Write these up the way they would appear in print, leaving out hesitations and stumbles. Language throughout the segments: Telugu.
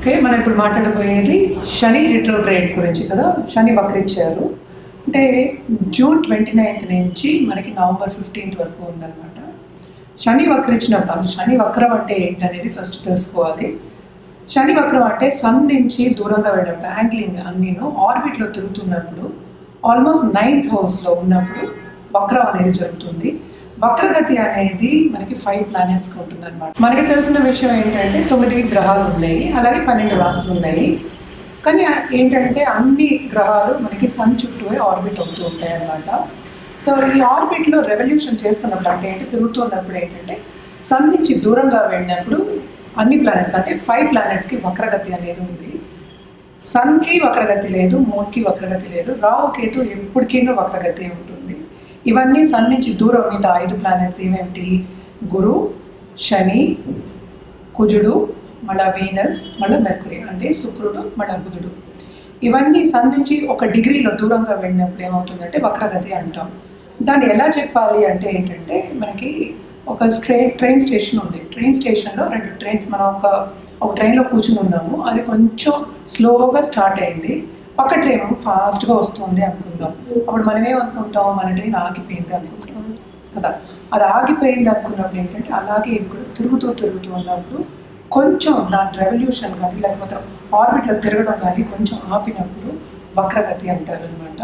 ఓకే, మనం ఇప్పుడు మాట్లాడబోయేది శని రిట్రోగ్రేడ్ గురించి కదా. శని వక్రించారు అంటే జూన్ 29th నుంచి మనకి నవంబర్ 15th వరకు ఉందన్నమాట. శని వక్రించినప్పుడు అసలు శని వక్రం అంటే ఏంటనేది ఫస్ట్ తెలుసుకోవాలి. శని వక్రం అంటే సన్ నుంచి దూరంగా వెళ్ళినప్పుడు యాంగ్లింగ్ అన్నీను ఆర్బిట్లో తిరుగుతున్నప్పుడు ఆల్మోస్ట్ 9th హౌస్లో ఉన్నప్పుడు వక్రం అనేది జరుగుతుంది. వక్రగతి అనేది మనకి 5 ప్లానెట్స్కి ఉంటుంది అనమాట. మనకి తెలిసిన విషయం ఏంటంటే 9 గ్రహాలు ఉన్నాయి, అలాగే 12 రాశులు ఉన్నాయి. కానీ ఏంటంటే అన్ని గ్రహాలు మనకి సన్ చుట్టూ ఆర్బిట్ అవుతూ ఉంటాయి అన్నమాట. సో ఈ ఆర్బిట్లో రెవల్యూషన్ చేస్తున్నప్పుడు అంటే ఏంటి తిరుగుతున్నప్పుడు ఏంటంటే సన్ నుంచి దూరంగా వెళ్ళినప్పుడు అన్ని ప్లానెట్స్ అంటే 5 ప్లానెట్స్కి వక్రగతి అనేది ఉంది. సన్కి వక్రగతి లేదు, మూన్కి వక్రగతి లేదు, రాహుకేతు ఎప్పటికైనా వక్రగతి ఉంటుంది. ఇవన్నీ సన్ నుంచి దూరం మిగతా 5 ప్లానెట్స్ ఏమేమిటి? గురు, శని, కుజుడు, మళ్ళీ వీనస్, మళ్ళీ మెర్కురీ అంటే శుక్రుడు, మళ్ళీ బుధుడు. ఇవన్నీ సన్ నుంచి 1 డిగ్రీలో దూరంగా వెళ్ళినప్పుడు ఏమవుతుందంటే వక్రగతి అంటాం. దాన్ని ఎలా చెప్పాలి అంటే ఏంటంటే మనకి ఒక ట్రైన్ స్టేషన్ ఉంది. ట్రైన్ స్టేషన్లో 2 ట్రైన్స్ మనం ఒక ట్రైన్లో కూర్చుని ఉన్నాము. అది కొంచెం స్లోగా స్టార్ట్ అయింది, పక్క ట్రైన్ ఫాస్ట్గా వస్తుంది అనుకుందాం. అప్పుడు మనం ఏమనుకుంటాం, మన ట్రైన్ ఆగిపోయింది అనుకుంటాం కదా. అది ఆగిపోయింది అనుకున్నప్పుడు ఏంటంటే అలాగే ఇవి కూడా తిరుగుతూ ఉన్నప్పుడు కొంచెం దాని రెవల్యూషన్ కానీ లేకపోతే ఆర్బిట్లో తిరగడం కానీ కొంచెం ఆపినప్పుడు వక్రగతి అంటారు అనమాట.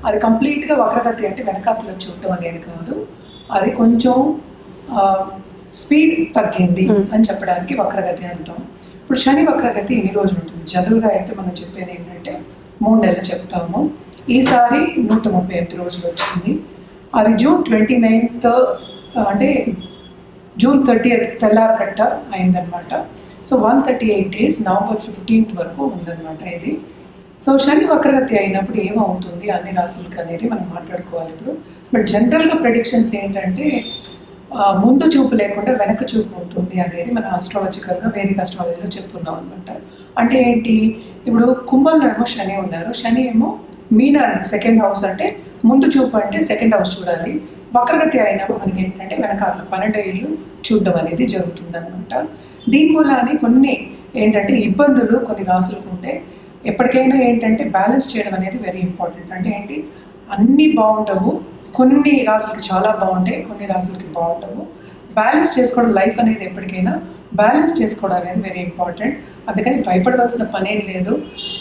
అది కంప్లీట్గా వక్రగతి అంటే వెనకాతలో చూడటం అనేది కాదు, అది కొంచెం స్పీడ్ తగ్గింది అని చెప్పడానికి వక్రగతి అంటాం. ఇప్పుడు శని వక్రగతి ఎన్ని రోజులు ఉంటుంది? జనరల్గా అయితే మనం చెప్పేది ఏంటంటే 3 నెలలు చెప్తాము. ఈసారి 138 రోజులు వచ్చింది. అది జూన్ 29th అంటే జూన్ 30th తెల్లారకట్ట అయిందనమాట. సో 138 days నవంబర్ 15th వరకు ఉందన్నమాట ఇది. సో శని వక్రగతి అయినప్పుడు ఏమవుతుంది అన్ని రాశులకి అనేది మనం మాట్లాడుకోవాలి ఇప్పుడు. బట్ జనరల్గా ప్రెడిక్షన్స్ ఏంటంటే ముందు చూపు లేకుండా వెనక చూపు ఉంటుంది అనేది మన ఆస్ట్రాలజికల్గా వేదిక ఆస్ట్రాలజీలో చెప్పుకున్నాం అనమాట. అంటే ఏంటి, ఇప్పుడు కుంభంలో ఏమో శని ఉన్నారు, శని ఏమో మీనాన్ని 2nd house అంటే ముందు చూపు అంటే 2nd house చూడాలి. వక్రగతి అయినప్పుడు మనకి ఏంటంటే వెనకాల 12 ఏళ్ళు చూడడం అనేది జరుగుతుంది అనమాట. దీని మూలాన్ని కొన్ని ఏంటంటే ఇబ్బందులు కొన్ని రాసులకు ఉంటే ఎప్పటికైనా ఏంటంటే బ్యాలెన్స్ చేయడం అనేది వెరీ ఇంపార్టెంట్. అంటే ఏంటి, అన్నీ బాగుండవు, కొన్ని రాసులకి చాలా బాగుంటాయి, కొన్ని రాసులకి బాగుండవు. బ్యాలెన్స్ చేసుకోవడం లైఫ్ అనేది ఎప్పటికైనా బ్యాలెన్స్ చేసుకోవడం అనేది వెరీ ఇంపార్టెంట్. అందుకని భయపడవలసిన పనేం లేదు.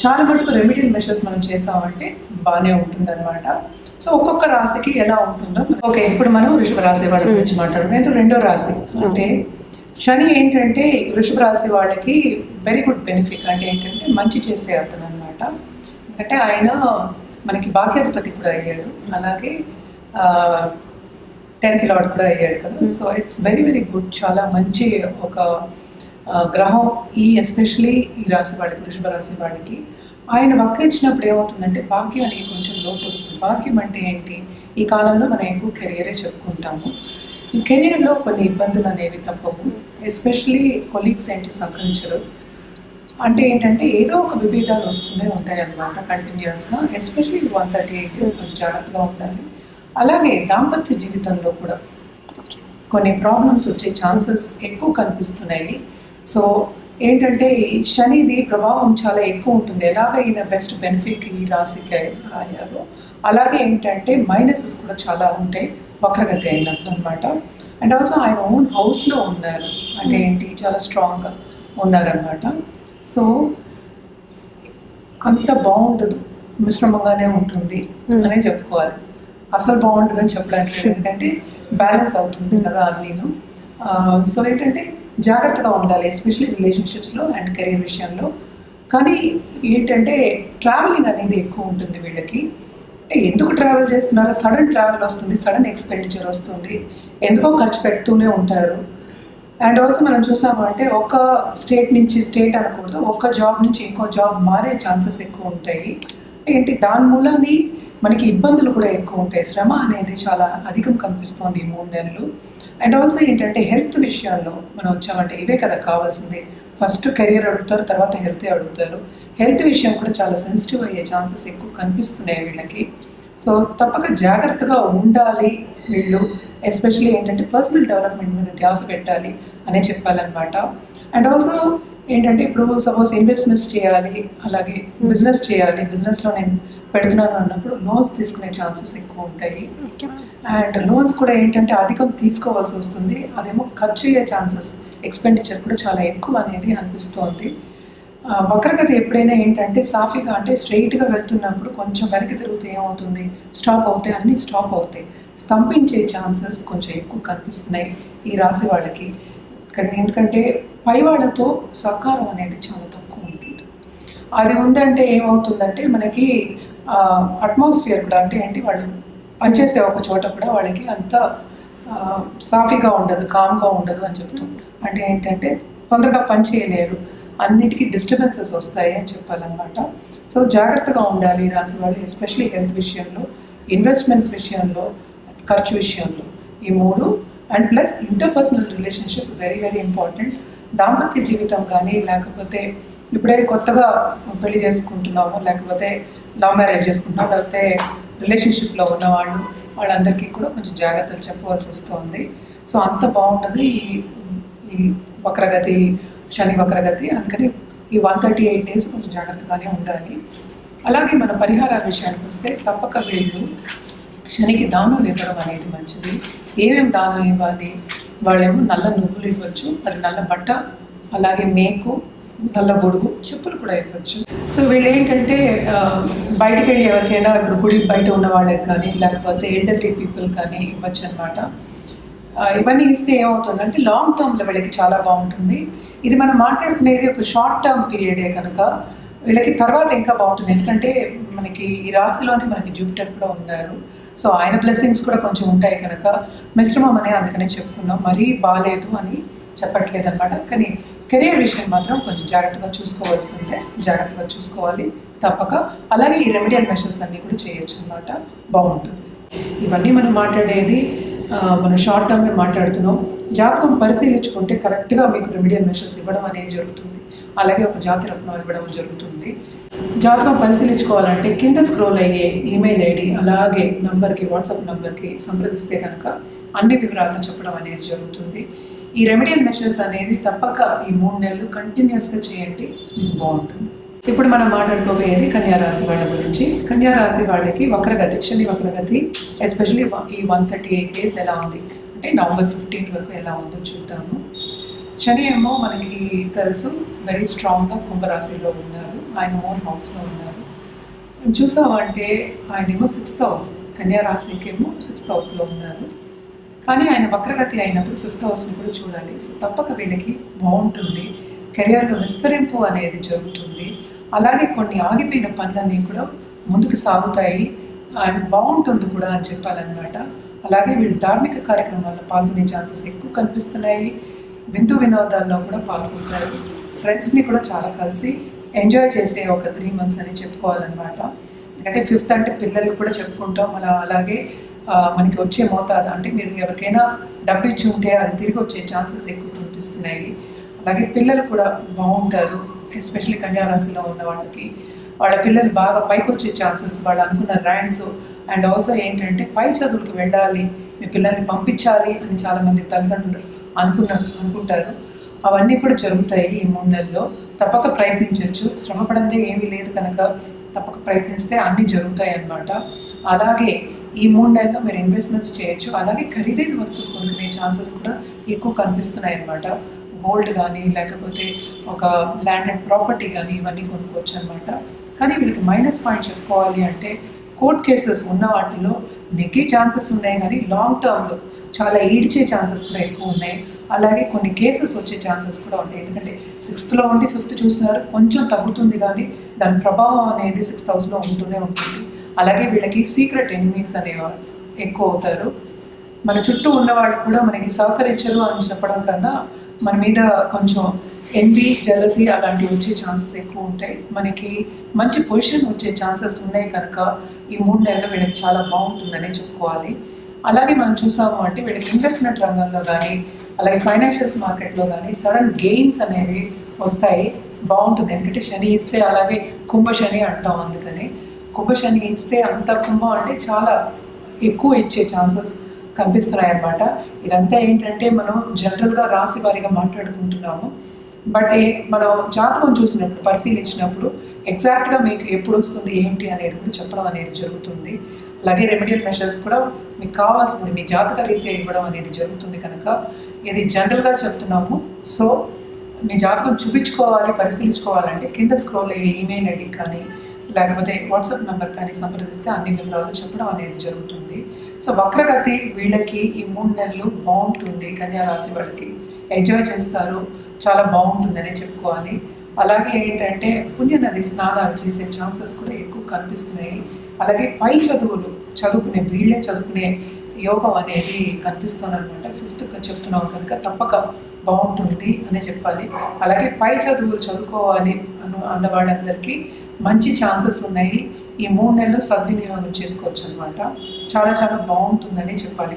చాలా మటుకు రెమెడియల్ మెషర్స్ మనం చేసామంటే బాగానే ఉంటుందన్నమాట. సో ఒక్కొక్క రాశికి ఎలా ఉంటుందో. ఓకే, ఇప్పుడు మనం వృషభ రాశి వాళ్ళ గురించి మాట్లాడుకుంటే 2వ రాశి అంటే శని ఏంటంటే వృషభ రాశి వాళ్ళకి వెరీ గుడ్ బెనిఫిట్. అంటే ఏంటంటే మంచి చేసే అతను అనమాట. ఎందుకంటే ఆయన మనకి భాగ్యాధిపతి కూడా అయ్యాడు, అలాగే 10th లార్డ్ కూడా అయ్యాడు కదా. So it's very very good, చాలా మంచి ఒక గ్రహం ఈ ఎస్పెషలీ ఈ రాశి వాళ్ళకి, వృషభ రాశి వాళ్ళకి. ఆయన వక్రించినప్పుడు ఏమవుతుందంటే భాగ్యానికి కొంచెం లోటు వస్తుంది. భాగ్యం అంటే ఏంటి, ఈ కాలంలో మనం ఎక్కువ కెరియరే చెప్పుకుంటాము. ఈ కెరియర్లో కొన్ని ఇబ్బందులు అనేవి తప్పవు. ఎస్పెషలీ కొలీగ్స్ ఏంటి సహకరించరు. అంటే ఏంటంటే ఏదో ఒక విభేదాలు వస్తూనే ఉంటాయి అన్నమాట కంటిన్యూస్గా. ఎస్పెషలీ 138 days కొంచెం జాగ్రత్తగా ఉండాలి. అలాగే దాంపత్య జీవితంలో కూడా కొన్ని ప్రాబ్లమ్స్ వచ్చే ఛాన్సెస్ ఎక్కువ కనిపిస్తున్నాయి. సో ఏంటంటే శనిది ప్రభావం చాలా ఎక్కువ ఉంటుంది. ఎలాగ ఈయన బెస్ట్ బెనిఫిట్ ఈ రాశికి అయ్యారు, అలాగే ఏంటంటే మైనసెస్ కూడా చాలా ఉంటాయి వక్రగతి అయినప్పుడు అనమాట. అండ్ ఆల్సో ఆయన ఓన్ హౌస్లో ఉన్నారు, అంటే ఏంటి చాలా స్ట్రాంగ్గా ఉన్నారనమాట. సో అంత బాగుండదు, మిశ్రమంగానే ఉంటుంది అనే చెప్పుకోవాలి. అసలు బాగుంటుందని చెప్పడానికి లేదు, ఎందుకంటే బ్యాలెన్స్ అవుతుంది కదా అన్నీను. సో ఏంటంటే జాగ్రత్తగా ఉండాలి, ఎస్పెషల్లీ రిలేషన్షిప్స్లో అండ్ కెరీర్ విషయంలో. కానీ ఏంటంటే ట్రావెలింగ్ అనేది ఎక్కువ ఉంటుంది వీళ్ళకి. అంటే ఎందుకు ట్రావెల్ చేస్తున్నారో, సడన్ ట్రావెల్ వస్తుంది, సడన్ ఎక్స్పెండిచర్ వస్తుంది, ఎందుకో ఖర్చు పెడుతూనే ఉంటారు. అండ్ ఆల్సో మనం చూసాము అంటే ఒక స్టేట్ నుంచి స్టేట్ అనకూడదు, ఒక జాబ్ నుంచి ఇంకో జాబ్ మారే ఛాన్సెస్ ఎక్కువ ఉంటాయి. ఏంటి దాని మూలాన్ని మనకి ఇబ్బందులు కూడా ఎక్కువ ఉంటాయి. శ్రమ అనేది చాలా అధికం కనిపిస్తుంది ఈ 3 నెలలు. అండ్ ఆల్సో ఏంటంటే హెల్త్ విషయాల్లో మనం వచ్చామంటే ఇవే కదా కావాల్సింది. ఫస్ట్ కెరియర్ అడుగుతారు, తర్వాత హెల్తే అడుగుతారు. హెల్త్ విషయం కూడా చాలా సెన్సిటివ్ అయ్యే ఛాన్సెస్ ఎక్కువ కనిపిస్తున్నాయి వీళ్ళకి. సో తప్పక జాగ్రత్తగా ఉండాలి వీళ్ళు. ఎస్పెషల్లీ ఏంటంటే పర్సనల్ డెవలప్మెంట్ మీద ధ్యాస పెట్టాలి అనే చెప్పాలన్నమాట. అండ్ ఆల్సో ఏంటంటే ఇప్పుడు సపోజ్ ఇన్వెస్ట్మెంట్స్ చేయాలి, అలాగే బిజినెస్ చేయాలి, బిజినెస్లో నేను పెడుతున్నాను అన్నప్పుడు లోన్స్ తీసుకునే ఛాన్సెస్ ఎక్కువ ఉంటాయి. అండ్ లోన్స్ కూడా ఏంటంటే అధికం తీసుకోవాల్సి వస్తుంది, అదేమో ఖర్చు అయ్యే ఛాన్సెస్, ఎక్స్పెండిచర్ కూడా చాలా ఎక్కువ అనేది అనిపిస్తోంది. వక్రగతి ఎప్పుడైనా ఏంటంటే సాఫీగా అంటే స్ట్రైట్గా వెళ్తున్నప్పుడు కొంచెం వెనక్కి తిరుగుతూ ఏమవుతుంది, స్టాప్ అవుతాయి, అన్నీ స్టాప్ అవుతాయి, స్తంభించే ఛాన్సెస్ కొంచెం ఎక్కువ కనిపిస్తున్నాయి ఈ రాశి వాళ్ళకి. ఎందుకంటే పై వాళ్ళతో సహకారం అనేది చాలా తక్కువ ఉంటుంది. అది ఉందంటే ఏమవుతుందంటే మనకి అట్మాస్ఫియర్ కూడా, అంటే ఏంటి వాళ్ళు పనిచేసే ఒక చోట కూడా వాళ్ళకి అంత సాఫీగా ఉండదు, కామ్గా ఉండదు అని చెప్తాం. అంటే ఏంటంటే తొందరగా పని చేయలేరు, అన్నిటికీ డిస్టర్బెన్సెస్ వస్తాయి అని చెప్పాలన్నమాట. సో జాగ్రత్తగా ఉండాలి రాసి వాళ్ళు, ఎస్పెషలీ హెల్త్ విషయంలో, ఇన్వెస్ట్మెంట్స్ విషయంలో, ఖర్చు విషయంలో, ఈ మూడు. And plus interpersonal relationship very very important. దాంపత్య జీవితం కానీ, లేకపోతే ఇప్పుడైతే కొత్తగా పెళ్లి చేసుకుంటున్నాము, లేకపోతే లవ్ మ్యారేజ్ చేసుకుంటున్నాము, లేకపోతే రిలేషన్షిప్లో ఉన్నవాళ్ళు, వాళ్ళందరికీ కూడా కొంచెం జాగ్రత్తలు చెప్పవలసి వస్తుంది. సో అంత బాగుంటుంది ఈ వక్రగతి, శని వక్రగతి. అందుకని ఈ 138 days కొంచెం జాగ్రత్తగానే ఉండాలి. అలాగే మన పరిహారాల విషయానికి వస్తే తప్పక వీళ్ళు శనికి దానం ఇవ్వడం అనేది మంచిది. ఏమేమి దానం ఇవ్వాలి, వాళ్ళేమో నల్ల నువ్వులు ఇవ్వచ్చు, మరి నల్ల బట్ట, అలాగే మేకు, నల్ల గొడుగు, చెప్పులు కూడా ఇవ్వచ్చు. సో వీళ్ళు ఏంటంటే బయటికి వెళ్ళి ఎవరికైనా ఇప్పుడు గుడి బయట ఉన్న వాళ్ళకి కానీ, లేకపోతే ఎల్డర్లీ పీపుల్ కానీ ఇవ్వచ్చు అనమాట. ఇవన్నీ ఇస్తే ఏమవుతుందంటే లాంగ్ టర్మ్లో వీళ్ళకి చాలా బాగుంటుంది. ఇది మనం మాట్లాడుకునేది ఒక షార్ట్ టర్మ్ పీరియడే కనుక వీళ్ళకి తర్వాత ఇంకా బాగుంటుంది. ఎందుకంటే మనకి ఈ రాశిలోనే మనకి జూపిటర్ కూడా ఉన్నారు, సో ఆయన బ్లెస్సింగ్స్ కూడా కొంచెం ఉంటాయి కనుక మిశ్రమం అనే అందుకనే చెప్పుకున్నాం, మరీ బాగాలేదు అని చెప్పట్లేదు అనమాట. కానీ కెరియర్ విషయం మాత్రం కొంచెం జాగ్రత్తగా చూసుకోవాల్సిందే, జాగ్రత్తగా చూసుకోవాలి తప్పక. అలాగే ఈ రెమెడియల్ మెషర్స్ అన్నీ కూడా చేయొచ్చు అనమాట, బాగుంటుంది. ఇవన్నీ మనం మాట్లాడేది మనం షార్ట్ టర్మ్లో మాట్లాడుతున్నాం. జాతకం పరిశీలించుకుంటే కరెక్ట్గా మీకు రెమెడియల్ మెషర్స్ ఇవ్వడం అనేది జరుగుతుంది, అలాగే ఒక జాతి రత్నం ఇవ్వడం జరుగుతుంది. జాతకం పరిశీలించుకోవాలంటే కింద స్క్రోల్ అయ్యే ఈమెయిల్ ఐడి, అలాగే నంబర్కి, వాట్సాప్ నంబర్కి సంప్రదిస్తే కనుక అన్ని వివరాలను చెప్పడం అనేది జరుగుతుంది. ఈ రెమెడియల్ మెషర్స్ అనేది తప్పక ఈ 3 నెలలు కంటిన్యూస్గా చేయండి, మీకు బాగుంటుంది. ఇప్పుడు మనం మాట్లాడుకోబోయేది కన్యారాశి వాళ్ళ గురించి. కన్యారాశి వాళ్ళకి వక్రగతి, శని వక్రగతి, ఎస్పెషలీ ఈ 138 days ఎలా ఉంది అంటే November 15th వరకు ఎలా ఉందో చూద్దాము. శని ఏమో మనకి తెలుసు వెరీ స్ట్రాంగ్గా కుంభరాశిలో ఉన్నారు, ఆయన ఓన్ హౌస్లో ఉన్నారు. చూసామంటే ఆయనేమో 6th house, కన్యారాశికి ఏమో 6th houseలో ఉన్నారు. కానీ ఆయన వక్రగతి అయినప్పుడు 5th houseని కూడా చూడాలి. సో తప్పక వీళ్ళకి బాగుంటుంది, కెరియర్లో విస్తరింపు అనేది జరుగుతుంది. అలాగే కొన్ని ఆగిపోయిన పనులన్నీ కూడా ముందుకు సాగుతాయి అండ్ బాగుంటుంది కూడా అని చెప్పాలన్నమాట. అలాగే వీళ్ళు ధార్మిక కార్యక్రమాల్లో పాల్గొనే ఛాన్సెస్ ఎక్కువ కనిపిస్తున్నాయి. విందు వినోదాల్లో కూడా పాల్గొంటారు. ఫ్రెండ్స్ని కూడా చాలా కలిసి ఎంజాయ్ చేసే ఒక 3 months అని చెప్పుకోవాలన్నమాట. ఎందుకంటే 5th అంటే పిల్లలు కూడా చెప్పుకుంటాం. అలాగే మనకి వచ్చే మోతాదు అంటే మీరు ఎవరికైనా డబ్బు ఇచ్చి ఉంటే అది తిరిగి వచ్చే ఛాన్సెస్ ఎక్కువ కనిపిస్తున్నాయి. అలాగే పిల్లలు కూడా బాగుంటారు, ఎస్పెషల్లీ కన్యారాశిలో ఉన్న వాళ్ళకి వాళ్ళ పిల్లలు బాగా పైకి వచ్చే ఛాన్సెస్, వాళ్ళు అనుకున్న ర్యాంక్స్ అండ్ ఆల్సో ఏంటంటే పై చదువులకు వెళ్ళాలి, మీ పిల్లల్ని పంపించాలి అని చాలామంది తల్లిదండ్రులు అనుకుంటారు. అవన్నీ కూడా జరుగుతాయి ఈ 3 నెలల్లో. తప్పక ప్రయత్నించవచ్చు, శ్రమపడందే ఏమీ లేదు కనుక తప్పక ప్రయత్నిస్తే అన్నీ జరుగుతాయి అన్నమాట. అలాగే ఈ 3 నెలల్లో మీరు ఇన్వెస్ట్మెంట్స్ చేయొచ్చు. అలాగే ఖరీదైన వస్తువులు కొనుక్కునే ఛాన్సెస్ కూడా ఎక్కువ కనిపిస్తున్నాయి అన్నమాట. గోల్డ్ కానీ, లేకపోతే ఒక ల్యాండ్ అండ్ ప్రాపర్టీ కానీ, ఇవన్నీ కొనుక్కోవచ్చు అనమాట. కానీ వీళ్ళకి మైనస్ పాయింట్ చెప్పుకోవాలి అంటే కోర్ట్ కేసెస్ ఉన్న వాటిలో నెగ్గే ఛాన్సెస్ ఉన్నాయి, కానీ లాంగ్ టర్మ్లో చాలా ఈడ్చే ఛాన్సెస్ కూడా ఎక్కువ ఉన్నాయి. అలాగే కొన్ని కేసెస్ వచ్చే ఛాన్సెస్ కూడా ఉంటాయి. ఎందుకంటే 6th ఉండి 5th చూస్తున్నారు, కొంచెం తగ్గుతుంది కానీ దాని ప్రభావం అనేది 6th హౌస్లో ఉంటూనే ఉంటుంది. అలాగే వీళ్ళకి సీక్రెట్ ఎనిమీస్ అనేవారు ఎక్కువ అవుతారు. మన చుట్టూ ఉన్నవాళ్ళు కూడా మనకి సహకరించరు అని చెప్పడం కన్నా మన మీద కొంచెం ఎన్వీ, జెలసీ అలాంటివి వచ్చే ఛాన్సెస్ ఎక్కువ ఉంటాయి. మనకి మంచి పొజిషన్ వచ్చే ఛాన్సెస్ ఉన్నాయి కనుక ఈ 3 నెలలు వీళ్ళకి చాలా బాగుంటుందనే చెప్పుకోవాలి. అలాగే మనం చూసాము అంటే వీళ్ళకి ఇన్వెస్ట్మెంట్ రంగంలో కానీ, అలాగే ఫైనాన్షియల్స్ మార్కెట్లో కానీ సడన్ గెయిన్స్ అనేవి వస్తాయి, బాగుంటుంది. ఎందుకంటే శని ఇస్తే, అలాగే కుంభ శని అంటాం, అందుకని కుంభ శని ఇస్తే అంత కుంభం అంటే చాలా ఎక్కువ ఇచ్చే ఛాన్సెస్ కనిపిస్తున్నాయి అన్నమాట. ఇదంతా ఏంటంటే మనం జనరల్గా రాశి వారిగా మాట్లాడుకుంటున్నాము. బట్ మనం జాతకం చూసినప్పుడు పరిశీలించినప్పుడు ఎగ్జాక్ట్గా మీకు ఎప్పుడు వస్తుంది ఏంటి అనేది కూడా చెప్పడం అనేది జరుగుతుంది. అలాగే రెమెడియల్ మెషర్స్ కూడా మీకు కావాల్సింది మీ జాతక రీత్యా ఇవ్వడం అనేది జరుగుతుంది కనుక ఇది జనరల్గా చెప్తున్నాము. సో మీ జాతకం చూపించుకోవాలి, పరిశీలించుకోవాలంటే కింద స్క్రోల్ అయ్యే ఈమెయిల్ ఐడి కానీ లేకపోతే వాట్సాప్ నెంబర్ కానీ సంప్రదిస్తే అన్ని వివరాలు చెప్పడం అనేది జరుగుతుంది. సో వక్రగతి వీళ్ళకి ఈ 3 నెలలు బాగుంటుంది. కన్యా రాశి వాళ్ళకి ఎంజాయ్ చేస్తారు, చాలా బాగుంటుందనే చెప్పుకోవాలి. అలాగే ఏంటంటే పుణ్యనది స్నానాలు చేసే ఛాన్సెస్ కూడా ఎక్కువ కనిపిస్తున్నాయి. అలాగే పై చదువులు వీళ్ళే చదువుకునే యోగం అనేది కనిపిస్తుంది అనమాట. 5th చెప్తున్నాం కనుక తప్పక బాగుంటుంది అని చెప్పాలి. అలాగే పై చదువులు చదువుకోవాలి అన్న వాళ్ళందరికీ మంచి ఛాన్సెస్ ఉన్నాయి. ఈ 3 నెలలు సద్వినియోగం చేసుకోవచ్చు అనమాట. చాలా చాలా బాగుంటుందని చెప్పాలి.